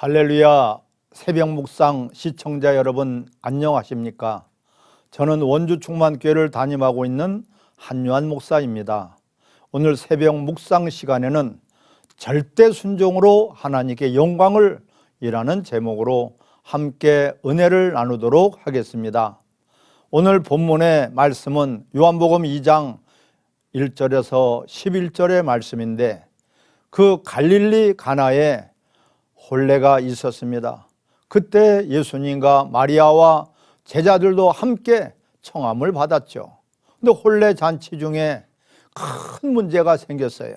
할렐루야. 새벽 묵상 시청자 여러분 안녕하십니까? 저는 원주 충만교회를 담임하고 있는 한유한 목사입니다. 오늘 새벽 묵상 시간에는 절대 순종으로 하나님께 영광을 이라는 제목으로 함께 은혜를 나누도록 하겠습니다. 오늘 본문의 말씀은 요한복음 2장 1절에서 11절의 말씀인데, 그 갈릴리 가나에 혼례가 있었습니다. 그때 예수님과 마리아와 제자들도 함께 청함을 받았죠. 그런데 혼례 잔치 중에 큰 문제가 생겼어요.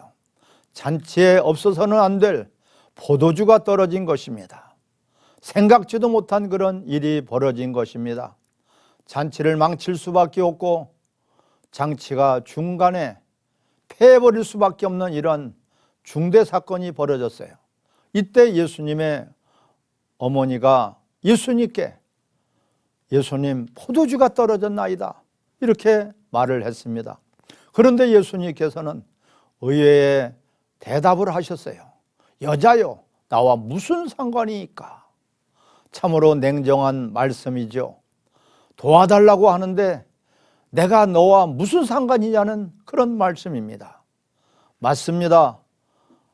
잔치에 없어서는 안 될 포도주가 떨어진 것입니다. 생각지도 못한 그런 일이 벌어진 것입니다. 잔치를 망칠 수밖에 없고 잔치가 중간에 패해버릴 수밖에 없는 이런 중대 사건이 벌어졌어요. 이때 예수님의 어머니가 예수님께 예수님, 포도주가 떨어졌나이다, 이렇게 말을 했습니다. 그런데 예수님께서는 의외의 대답을 하셨어요. 여자요, 나와 무슨 상관이니까? 참으로 냉정한 말씀이죠. 도와달라고 하는데 내가 너와 무슨 상관이냐는 그런 말씀입니다. 맞습니다.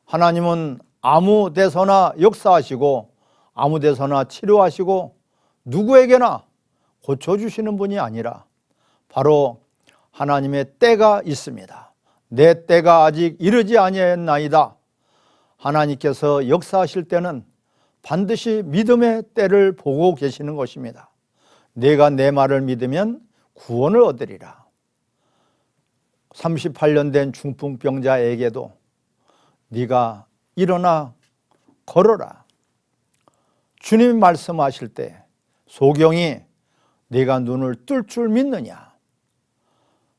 하나님은 아무 데서나 역사하시고 아무 데서나 치료하시고 누구에게나 고쳐주시는 분이 아니라 바로 하나님의 때가 있습니다. 내 때가 아직 이르지 아니하였나이다. 하나님께서 역사하실 때는 반드시 믿음의 때를 보고 계시는 것입니다. 내가 내 말을 믿으면 구원을 얻으리라. 38년 된 중풍병자에게도 네가 일어나 걸어라, 주님이 말씀하실 때 소경이 네가 눈을 뜰 줄 믿느냐?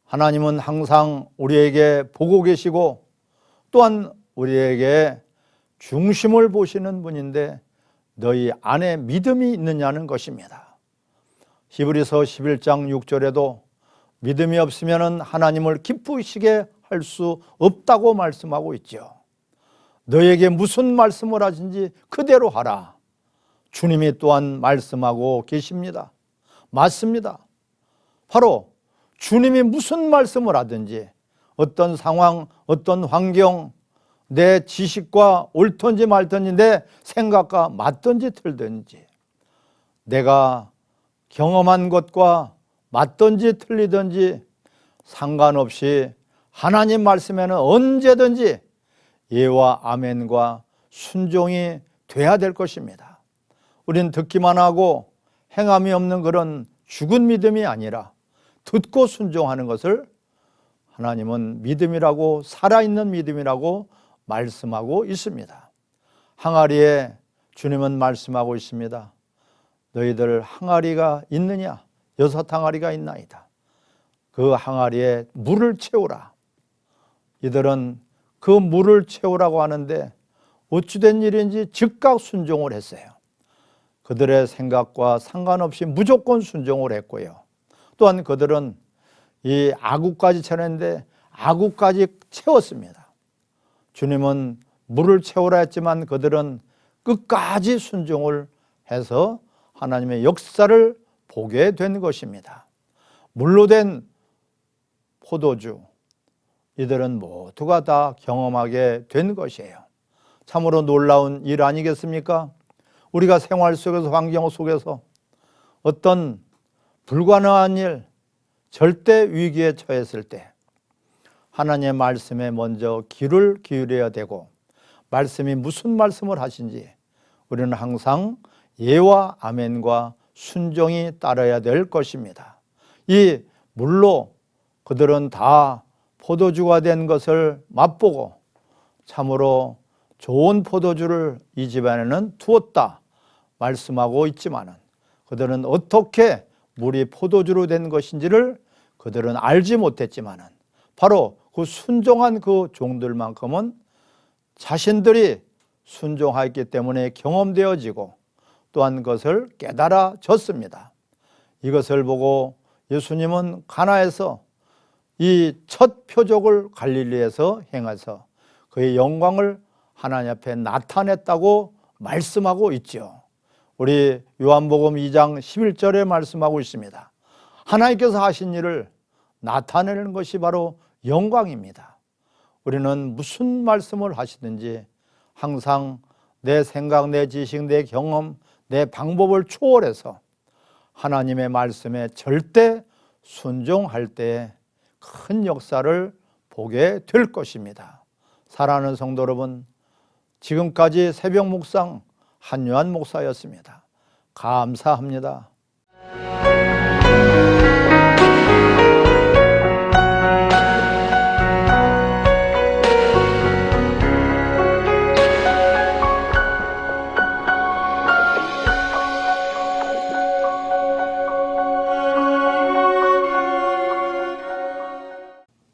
하나님은 항상 우리에게 보고 계시고 또한 우리에게 중심을 보시는 분인데 너희 안에 믿음이 있느냐는 것입니다. 히브리서 11장 6절에도 믿음이 없으면 하나님을 기쁘시게 할 수 없다고 말씀하고 있죠. 너에게 무슨 말씀을 하신지 그대로 하라. 주님이 또한 말씀하고 계십니다. 맞습니다. 바로 주님이 무슨 말씀을 하든지 어떤 상황, 어떤 환경, 내 지식과 옳든지 말든지 내 생각과 맞든지 틀든지 내가 경험한 것과 맞든지 틀리든지 상관없이 하나님 말씀에는 언제든지 예와 아멘과 순종이 돼야 될 것입니다. 우린 듣기만 하고 행함이 없는 그런 죽은 믿음이 아니라 듣고 순종하는 것을 하나님은 믿음이라고, 살아있는 믿음이라고 말씀하고 있습니다. 항아리에 주님은 말씀하고 있습니다. 너희들 항아리가 있느냐? 6 항아리가 있나이다. 그 항아리에 물을 채우라. 이들은 그 물을 채우라고 하는데 어찌된 일인지 즉각 순종을 했어요. 그들의 생각과 상관없이 무조건 순종을 했고요. 또한 그들은 이 아구까지 채웠는데 아구까지 채웠습니다. 주님은 물을 채우라 했지만 그들은 끝까지 순종을 해서 하나님의 역사를 보게 된 것입니다. 물로 된 포도주, 이들은 모두가 다 경험하게 된 것이에요. 참으로 놀라운 일 아니겠습니까? 우리가 생활 속에서, 환경 속에서 어떤 불가능한 일, 절대 위기에 처했을 때 하나님의 말씀에 먼저 귀를 기울여야 되고, 말씀이 무슨 말씀을 하신지 우리는 항상 예와 아멘과 순종이 따라야 될 것입니다. 이 물로 그들은 다 포도주가 된 것을 맛보고 참으로 좋은 포도주를 이 집안에는 두었다 말씀하고 있지만은 그들은 어떻게 물이 포도주로 된 것인지를 그들은 알지 못했지만은 바로 그 순종한 그 종들만큼은 자신들이 순종하였기 때문에 경험되어지고 또한 그것을 깨달아졌습니다. 이것을 보고 예수님은 가나에서 이 첫 표적을 갈릴리에서 행해서 그의 영광을 하나님 앞에 나타냈다고 말씀하고 있죠. 우리 요한복음 2장 11절에 말씀하고 있습니다. 하나님께서 하신 일을 나타내는 것이 바로 영광입니다. 우리는 무슨 말씀을 하시든지 항상 내 생각, 내 지식, 내 경험, 내 방법을 초월해서 하나님의 말씀에 절대 순종할 때 큰 역사를 보게 될 것입니다. 사랑하는 성도 여러분, 지금까지 새벽 묵상 한요한 목사였습니다. 감사합니다.